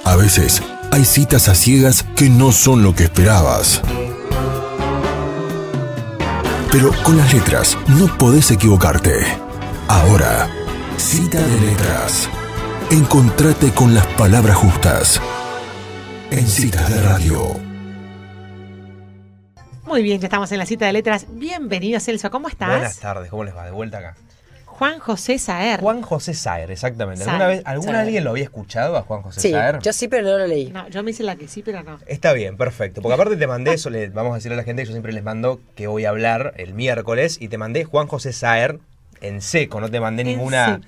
A veces, hay citas a ciegas que no son lo que esperabas. Pero con las letras no podés equivocarte. Ahora, Cita de Letras. Encontrate con las palabras justas. En Citas de Radio. Muy bien, ya estamos en la Cita de Letras. Bienvenido, Celso. ¿Cómo estás? Buenas tardes, ¿cómo les va? De vuelta acá. Juan José Saer. Juan José Saer, exactamente. Saer. ¿Alguna alguien lo había escuchado a Juan José Sí, Saer? yo sí, pero no lo leí. No, yo me hice la que sí, pero no. Está bien, perfecto. Porque aparte te mandé eso, vamos a decirle a la gente que yo siempre les mando que voy a hablar el miércoles y te mandé Juan José Saer en seco, no te mandé ninguna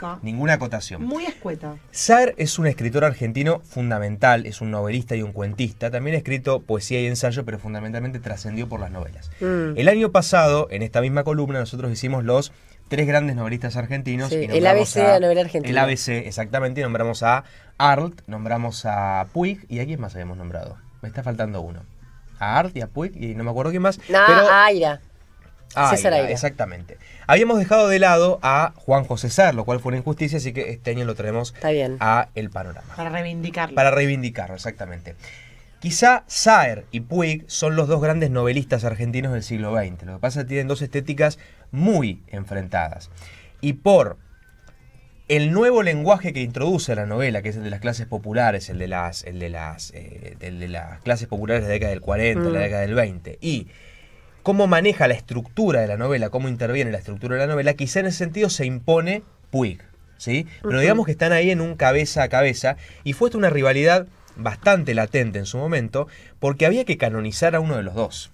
acotación. Muy escueto. Saer es un escritor argentino fundamental, es un novelista y un cuentista. También ha escrito poesía y ensayo, pero fundamentalmente trascendió por las novelas. El año pasado, en esta misma columna, nosotros hicimos los 3 grandes novelistas argentinos. Sí, y el ABC de la novela argentina. El ABC, exactamente. Nombramos a Arlt, nombramos a Puig. ¿Y a quién más habíamos nombrado? Me está faltando uno. A Arlt y a Puig y no me acuerdo quién más. No, pero... Aira. César Aira, Aira. exactamente. Habíamos dejado de lado a Juan José Saer, lo cual fue una injusticia, así que este año lo traemos a El Panorama. Para reivindicarlo. Para reivindicarlo, exactamente. Quizá Saer y Puig son los 2 grandes novelistas argentinos del siglo XX. Lo que pasa es que tienen 2 estéticas muy enfrentadas. Y por el nuevo lenguaje que introduce la novela, que es el de las clases populares, el de las clases populares de la década del 40, la década del 20, y cómo maneja la estructura de la novela, cómo interviene la estructura de la novela, quizá en ese sentido se impone Puig, ¿sí? Pero digamos que están ahí en un cabeza a cabeza, y fue esta una rivalidad bastante latente en su momento, porque había que canonizar a uno de los 2.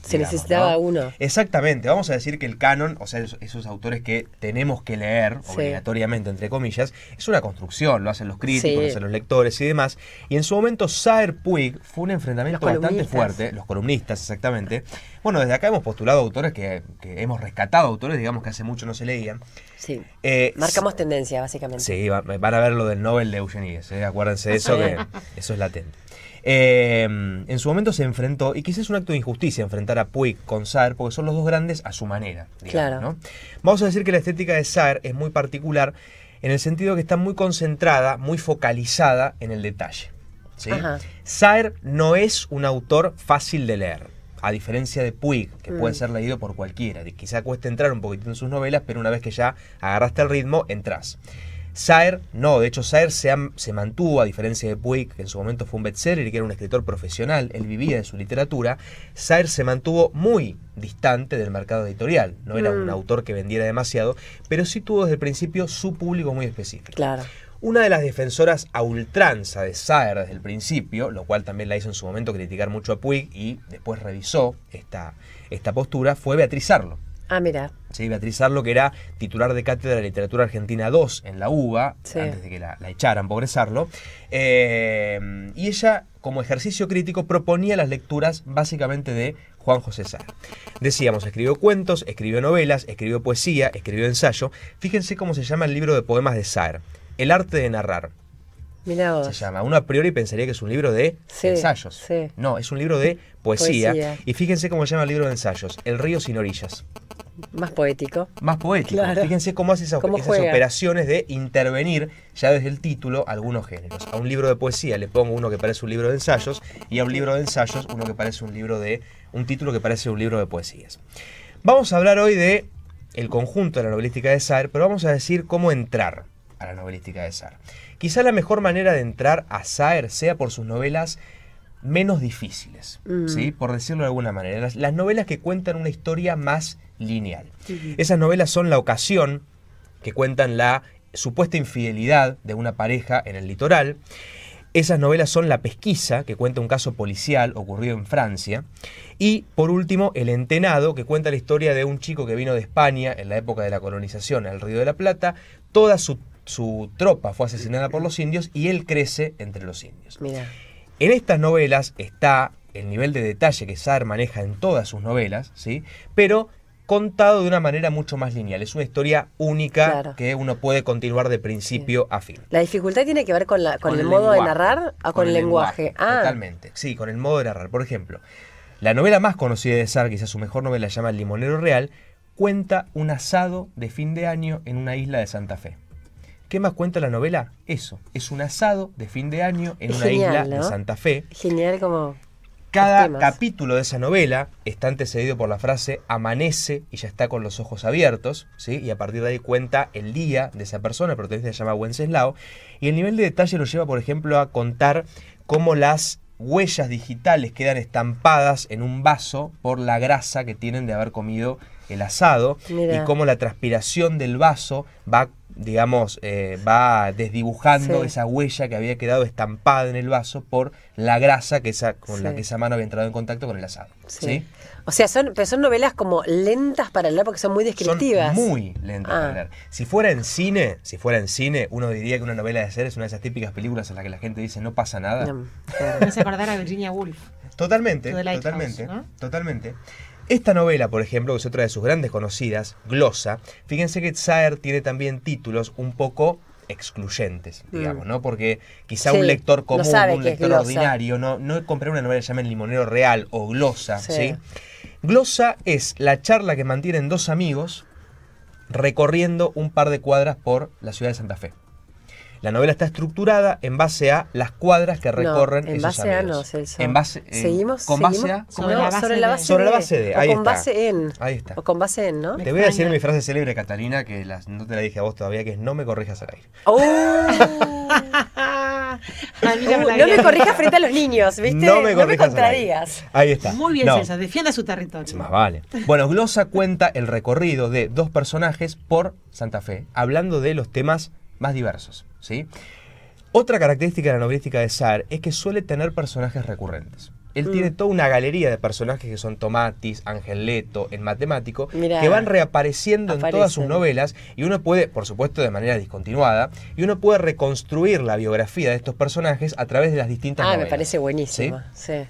Se necesitaba, ¿no?, uno. Exactamente, vamos a decir que el canon, o sea, esos autores que tenemos que leer, obligatoriamente, entre comillas, es una construcción, lo hacen los críticos, lo hacen los lectores y demás. Y en su momento, Saer-Puig fue un enfrentamiento bastante fuerte, los columnistas, exactamente. Bueno, desde acá hemos postulado autores que hemos rescatado autores, digamos, que hace mucho no se leían. Sí, marcamos tendencia, básicamente. Sí, van a ver lo del Nobel de Eugenides, acuérdense de eso, que eso es latente. En su momento se enfrentó, y quizás es un acto de injusticia enfrentar a Puig con Saer, porque son los 2 grandes a su manera, digamos, ¿no? Vamos a decir que la estética de Saer es muy particular en el sentido que está muy concentrada, muy focalizada en el detalle, ¿sí? Saer no es un autor fácil de leer, a diferencia de Puig, que puede ser leído por cualquiera. Quizá cueste entrar un poquitito en sus novelas, pero una vez que ya agarraste el ritmo, entras. Saer, no, de hecho Saer se mantuvo, a diferencia de Puig, que en su momento fue un bestseller y que era un escritor profesional, él vivía de su literatura. Saer se mantuvo muy distante del mercado editorial, no era un autor que vendiera demasiado, pero sí tuvo desde el principio su público muy específico. Claro. Una de las defensoras a ultranza de Saer desde el principio, lo cual también la hizo en su momento criticar mucho a Puig y después revisó esta postura, fue Beatriz Arlo. Mira. Sí, Beatriz Arlo, que era titular de Cátedra de Literatura Argentina 2 en la UBA, antes de que la echaran, pobre Arlo. Y ella, como ejercicio crítico, proponía las lecturas básicamente de Juan José Saer. Decíamos, escribió cuentos, escribió novelas, escribió poesía, escribió ensayo. Fíjense cómo se llama el libro de poemas de Saer. El arte de narrar. Mirá vos. Se llama. Uno a priori pensaría que es un libro de ensayos. No, es un libro de poesía. Y fíjense cómo se llama el libro de ensayos. El río sin orillas. Más poético. Más poético. Claro. Fíjense cómo hace esas operaciones de intervenir ya desde el título algunos géneros. A un libro de poesía le pongo uno que parece un libro de ensayos, y a un libro de ensayos uno que parece un título que parece un libro de poesías. Vamos a hablar hoy de el conjunto de la novelística de Saer, pero vamos a decir cómo entrar a la novelística de Saer. Quizá la mejor manera de entrar a Saer sea por sus novelas menos difíciles, ¿sí? Por decirlo de alguna manera. Las novelas que cuentan una historia más lineal. Esas novelas son La Ocasión, que cuentan la supuesta infidelidad de una pareja en el litoral. Esas novelas son La Pesquisa, que cuenta un caso policial ocurrido en Francia. Y, por último, El Entenado, que cuenta la historia de un chico que vino de España en la época de la colonización al Río de la Plata. Toda su tropa fue asesinada por los indios y él crece entre los indios. Mira. En estas novelas está el nivel de detalle que Saer maneja en todas sus novelas, ¿sí? Pero contado de una manera mucho más lineal. Es una historia única que uno puede continuar de principio a fin. ¿La dificultad tiene que ver con el modo de narrar o con el lenguaje? Totalmente, sí, con el modo de narrar. Por ejemplo, la novela más conocida de Saer, quizás su mejor novela, se llama El Limonero Real, cuenta un asado de fin de año en una isla de Santa Fe. ¿Qué más cuenta la novela? Eso, es un asado de fin de año en una isla de Santa Fe. Genial como... Cada capítulo de esa novela está antecedido por la frase amanece y ya está con los ojos abiertos, ¿sí? Y a partir de ahí cuenta el día de esa persona, el protagonista se llama Wenceslao, y el nivel de detalle lo lleva, por ejemplo, a contar cómo las huellas digitales quedan estampadas en un vaso por la grasa que tienen de haber comido el asado. Mirá. Y cómo la transpiración del vaso va, digamos, va desdibujando esa huella que había quedado estampada en el vaso por la grasa con la que esa mano había entrado en contacto con el asado. ¿Sí? O sea, pero son novelas como lentas para leer porque son muy descriptivas. Son muy lentas para leer. Si fuera en cine, uno diría que una novela de ser es una de esas típicas películas en las que la gente dice no pasa nada. Me hace acordar a Virginia Woolf. Totalmente. Esta novela, por ejemplo, que es otra de sus grandes conocidas, Glosa, fíjense que Saer tiene también títulos un poco excluyentes, digamos, ¿no? Porque quizá un lector común, un lector ordinario, no compré una novela que se llama El Limonero Real o Glosa, ¿sí? Glosa es la charla que mantienen dos amigos recorriendo un par de cuadras por la ciudad de Santa Fe. La novela está estructurada en base a las cuadras que recorren esos amigos. En base a no, Celso. En base, ¿Seguimos? ¿Con base a? Sobre la base de. Ahí o con está. base en. Ahí está. O con base en, ¿no? Te voy a decir mi frase célebre, Catalina, que no te la dije a vos todavía, que es no me corrijas al aire. No me corrijas frente a los niños, ¿viste? No me contradigas. Ahí está. Muy bien, Celso, defienda su territorio. Más vale. Bueno, Glosa cuenta el recorrido de dos personajes por Santa Fe, hablando de los temas más diversos, ¿sí? Otra característica de la novelística de Saer es que suele tener personajes recurrentes. Él tiene toda una galería de personajes que son Tomatis, Ángel Leto, el matemático, que van reapareciendo en todas sus novelas, y uno puede, por supuesto de manera discontinuada, y uno puede reconstruir la biografía de estos personajes a través de las distintas novelas. Me parece buenísimo. ¿Sí?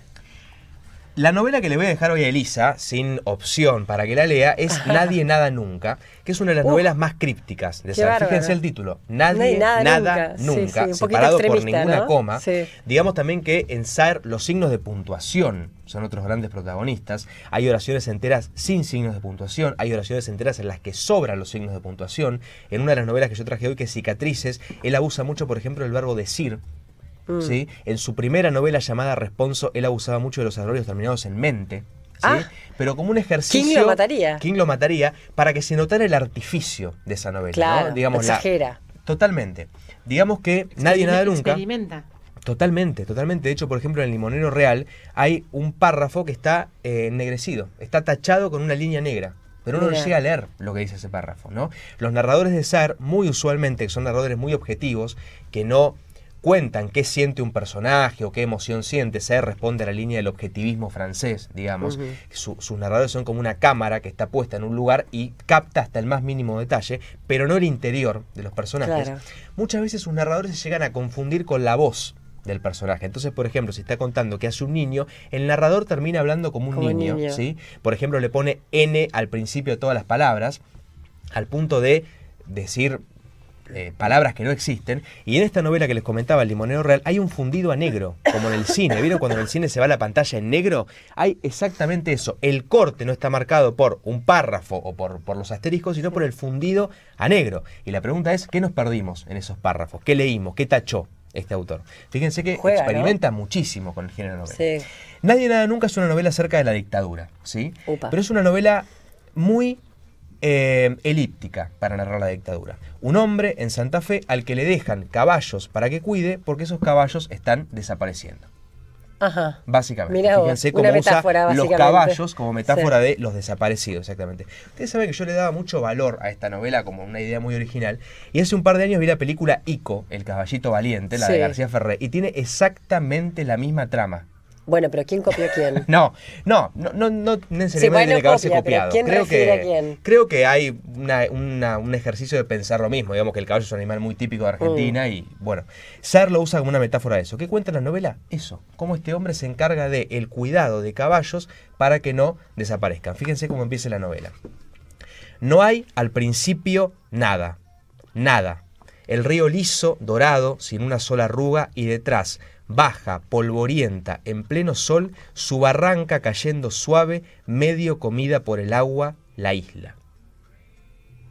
La novela que le voy a dejar hoy a Elisa, sin opción para que la lea, es Nadie, Nada, Nunca, que es una de las novelas más crípticas de Saer. Fíjense el título, Nadie, Nada, Nunca, separado por ninguna coma. Digamos también que en Saer los signos de puntuación son otros grandes protagonistas. Hay oraciones enteras sin signos de puntuación, hay oraciones enteras en las que sobran los signos de puntuación. En una de las novelas que yo traje hoy, que es Cicatrices, él abusa mucho, por ejemplo, del verbo decir. ¿Sí? En su primera novela llamada Responso, él abusaba mucho de los adverbios terminados en mente, ¿sí? Pero como un ejercicio... King lo mataría para que se notara el artificio de esa novela. Claro, ¿no? Digamos, exagera. Totalmente. Digamos que Nadie, Nada, Nunca... Experimenta. Totalmente. De hecho, por ejemplo, en El Limonero Real hay un párrafo que está ennegrecido, está tachado con una línea negra. Pero uno no llega a leer lo que dice ese párrafo, ¿no? Los narradores de Saer, muy usualmente, que son narradores muy objetivos, que no cuentan qué siente un personaje o qué emoción siente. Saer responde a la línea del objetivismo francés, digamos. Sus narradores son como una cámara que está puesta en un lugar y capta hasta el más mínimo detalle, pero no el interior de los personajes. Claro. Muchas veces sus narradores se llegan a confundir con la voz del personaje. Entonces, por ejemplo, si está contando que hace un niño, el narrador termina hablando como un niño, ¿sí? Por ejemplo, le pone N al principio de todas las palabras, al punto de decir palabras que no existen. Y en esta novela que les comentaba, El Limonero Real, hay un fundido a negro, como en el cine. ¿Vieron cuando en el cine se va la pantalla en negro? Hay exactamente eso. El corte no está marcado por un párrafo o por los asteriscos, sino por el fundido a negro. Y la pregunta es, ¿qué nos perdimos en esos párrafos? ¿Qué leímos? ¿Qué tachó este autor? Fíjense que experimenta muchísimo con el género de novela. Nadie, Nada, Nunca es una novela acerca de la dictadura, ¿sí? Pero es una novela muy elíptica para narrar la dictadura. Un hombre en Santa Fe al que le dejan caballos para que cuide porque esos caballos están desapareciendo. Básicamente. Mirá, fíjense cómo usa los caballos como metáfora de los desaparecidos, exactamente. Ustedes saben que yo le daba mucho valor a esta novela como una idea muy original, y hace un par de años vi la película Ico, El caballito valiente, la de García Ferré, y tiene exactamente la misma trama. Bueno, pero ¿quién copió a quién? No necesariamente tiene que haberse copiado. Creo que hay un ejercicio de pensar lo mismo. Digamos que el caballo es un animal muy típico de Argentina y, bueno, Saer lo usa como una metáfora de eso. ¿Qué cuenta la novela? Eso. Cómo este hombre se encarga del cuidado de caballos para que no desaparezcan. Fíjense cómo empieza la novela. No hay al principio nada. El río liso, dorado, sin una sola arruga, y detrás, baja, polvorienta, en pleno sol, su barranca cayendo suave, medio comida por el agua, la isla.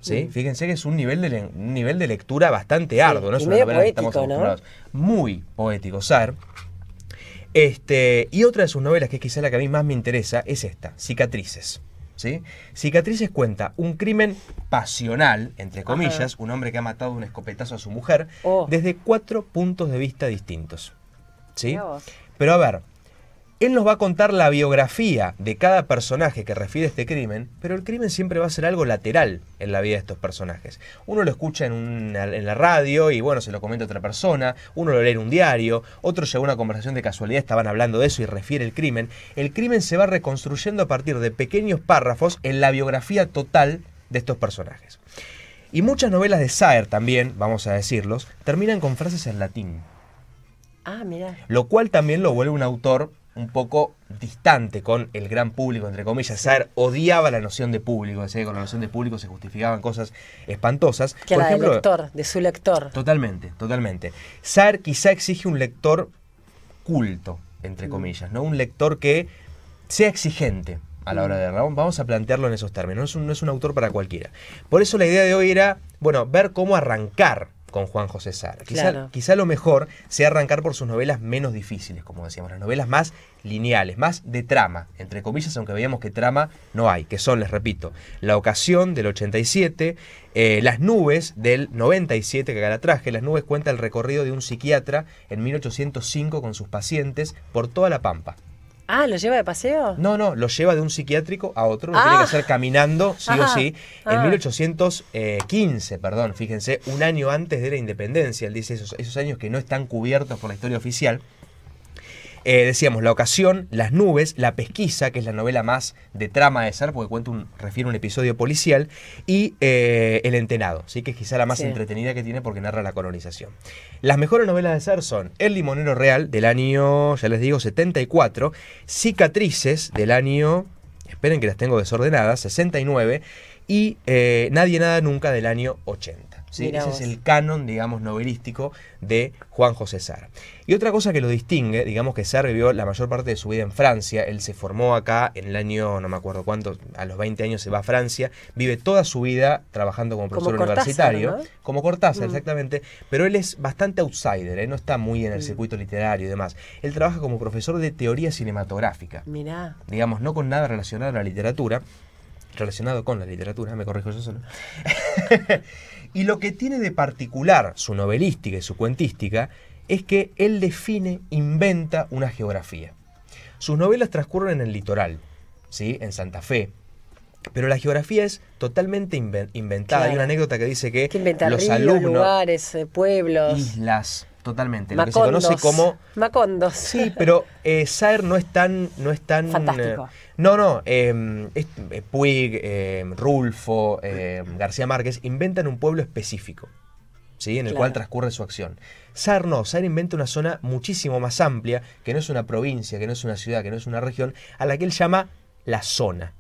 ¿sí? Fíjense que es un nivel de lectura bastante arduo, no es y una medio novela que poético, estamos acostumbrados. Muy poético, Saer. Y otra de sus novelas, que es quizá la que a mí más me interesa, es esta, Cicatrices. ¿Sí? Cicatrices cuenta un crimen pasional, entre comillas, un hombre que ha matado un escopetazo a su mujer, desde 4 puntos de vista distintos. ¿Sí? Pero a ver, él nos va a contar la biografía de cada personaje que refiere a este crimen, pero el crimen siempre va a ser algo lateral en la vida de estos personajes. Uno lo escucha en la radio y bueno, se lo comenta a otra persona, uno lo lee en un diario, otro llegó a una conversación de casualidad, estaban hablando de eso y refiere el crimen. El crimen se va reconstruyendo a partir de pequeños párrafos en la biografía total de estos personajes. Y muchas novelas de Saer también, vamos a decirlos, terminan con frases en latín. Ah, mira. Lo cual también lo vuelve un autor un poco distante con el gran público, entre comillas. Saer odiaba la noción de público, decía que con la noción de público se justificaban cosas espantosas. Que por la ejemplo, del lector, de su lector. Totalmente, totalmente. Saer quizá exige un lector culto, entre comillas, ¿no? Un lector que sea exigente a la hora de leer. Vamos a plantearlo en esos términos. No es un autor para cualquiera. Por eso la idea de hoy era, bueno, ver cómo arrancar con Juan José Saer. Quizá lo mejor sea arrancar por sus novelas menos difíciles, como decíamos, las novelas más lineales, más de trama, entre comillas, aunque veíamos que trama no hay, que son, les repito, La ocasión del 87, Las nubes del 97, que acá la traje. Las nubes cuenta el recorrido de un psiquiatra en 1805 con sus pacientes por toda la Pampa. Ah, ¿lo lleva de paseo? No, lo lleva de un psiquiátrico a otro, lo tiene que hacer caminando, sí o sí. En 1815, perdón, fíjense, un año antes de la independencia, él dice esos años que no están cubiertos por la historia oficial. Decíamos, La ocasión, Las nubes, La pesquisa, que es la novela más de trama de Saer, porque refiere un episodio policial, y El entenado, ¿sí? Que es quizá la más entretenida que tiene porque narra la colonización. Las mejores novelas de Saer son El limonero real, del año, ya les digo, 74, Cicatrices, del año, esperen que las tengo desordenadas, 69, y Nadie nada nunca, del año 80. ¿Sí? Ese es el canon, digamos, novelístico de Juan José Saer. Y otra cosa que lo distingue, digamos que Saer vivió la mayor parte de su vida en Francia. Él se formó acá en el año, no me acuerdo cuánto, a los 20 años se va a Francia. Vive toda su vida trabajando como profesor universitario. ¿No? Como Cortázar, exactamente. Pero él es bastante outsider, no está muy en el circuito literario y demás. Él trabaja como profesor de teoría cinematográfica. Mirá. Digamos, no con nada relacionado a la literatura. Relacionado con la literatura, me corrijo yo solo. Y lo que tiene de particular su novelística y su cuentística es que él define, inventa una geografía. Sus novelas transcurren en el litoral, ¿sí? En Santa Fe, pero la geografía es totalmente inventada. Hay una anécdota que dice que los ríos, alumnos, lugares, pueblos, islas, totalmente, Macondos, lo que se conoce como Macondos. Sí, pero Saer no es tan fantástico. Puig, Rulfo, García Márquez inventan un pueblo específico, ¿sí? En el cual transcurre su acción. Saer inventa una zona muchísimo más amplia, que no es una provincia, que no es una ciudad, que no es una región, a la que él llama la zona.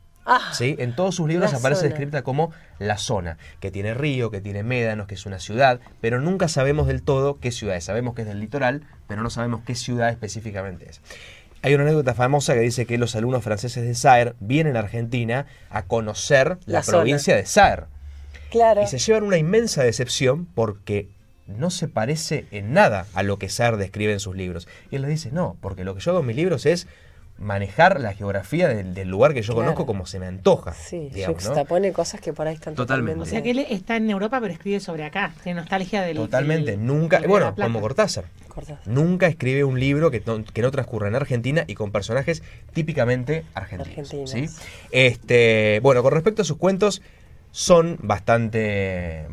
¿Sí? En todos sus libros aparece descrita como la zona, que tiene río, que tiene médanos, que es una ciudad, pero nunca sabemos del todo qué ciudad es. Sabemos que es del litoral, pero no sabemos qué ciudad específicamente es. Hay una anécdota famosa que dice que los alumnos franceses de Saer vienen a Argentina a conocer la provincia de Saer. Claro. Y se llevan una inmensa decepción porque no se parece en nada a lo que Saer describe en sus libros. Y él les dice, no, porque lo que yo hago en mis libros es manejar la geografía del lugar que yo conozco como se me antoja. Sí, digamos, juxtapone cosas que por ahí están totalmente. O sea que él está en Europa pero escribe sobre acá, tiene nostalgia del... Totalmente, nunca, bueno, como Cortázar. Nunca escribe un libro que no transcurra en Argentina y con personajes típicamente argentinos. ¿Sí? Bueno, con respecto a sus cuentos, son bastante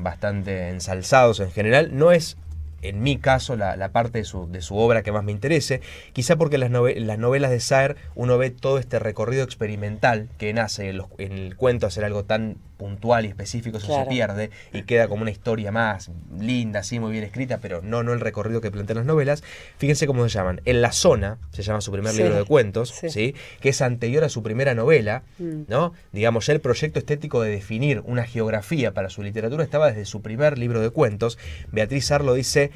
ensalzados en general. No es, en mi caso, la parte de su obra que más me interese, quizá porque las novelas de Saer uno ve todo este recorrido experimental que nace en el cuento, hacer algo tan puntual y específico, eso se pierde y queda como una historia más linda, así muy bien escrita, pero no el recorrido que plantean las novelas. Fíjense cómo se llaman. En la zona, se llama su primer libro de cuentos, ¿sí? Que es anterior a su primera novela, ¿no? Digamos, ya el proyecto estético de definir una geografía para su literatura estaba desde su primer libro de cuentos. Beatriz Arlo dice: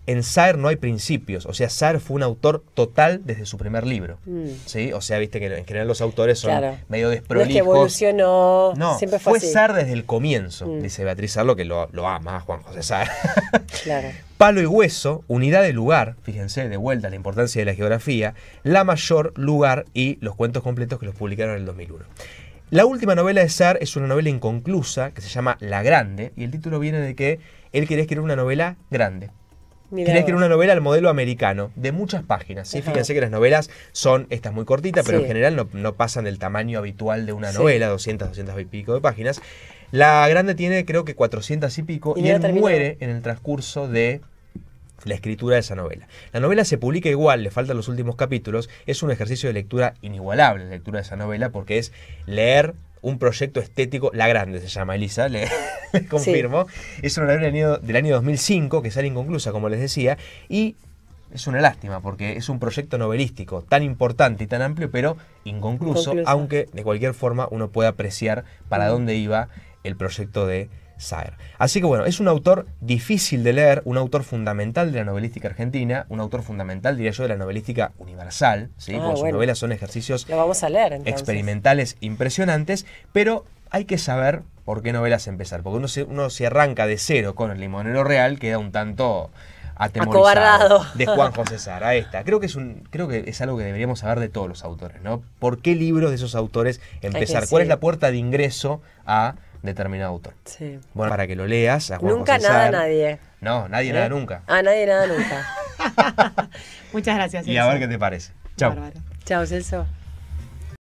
en Saer no hay principios, o sea, Saer fue un autor total desde su primer libro, ¿sí? O sea, viste que en general los autores son medio desprolijos. No es que evolucionó, no, siempre fue así. Saer desde el comienzo, dice Beatriz Arlo, que lo ama, Juan José Saer. Claro. Palo y hueso, unidad de lugar, fíjense, de vuelta a la importancia de la geografía, La Mayor, Lugar y los cuentos completos que los publicaron en el 2001. La última novela de Saer es una novela inconclusa que se llama La Grande, y el título viene de que él quería escribir una novela grande. Quería escribir una novela al modelo americano, de muchas páginas. ¿Sí? Fíjense que las novelas son, estas muy cortitas, pero en general no pasan del tamaño habitual de una novela, 200 y pico de páginas. La Grande tiene creo que 400 y pico, y él muere en el transcurso de la escritura de esa novela. La novela se publica igual, le faltan los últimos capítulos, es un ejercicio de lectura inigualable, la lectura de esa novela, porque es leer un proyecto estético, La Grande se llama, Elisa, le confirmo. Sí. Es una novela del año 2005, que sale inconclusa, como les decía, y es una lástima, porque es un proyecto novelístico tan importante y tan amplio, pero inconcluso, aunque de cualquier forma uno puede apreciar para dónde iba el proyecto de Saer. Así que bueno, es un autor difícil de leer, un autor fundamental de la novelística argentina, un autor fundamental, diría yo, de la novelística universal, ¿sí? Porque sus novelas son ejercicios experimentales impresionantes, pero hay que saber por qué novelas empezar, porque uno se arranca de cero con El Limonero Real, queda un tanto atemorizado, de Juan José Saer. Ahí está. Creo que es algo que deberíamos saber de todos los autores, ¿no? ¿Por qué libros de esos autores empezar? ¿Cuál es la puerta de ingreso a determinado autor? Sí. Bueno, para que lo leas. A Juan nunca José nada Saer. nadie. No, nadie nada nunca. Nadie nada nunca. Muchas gracias, Celso. Y a ver qué te parece. Chao. Chao, Celso.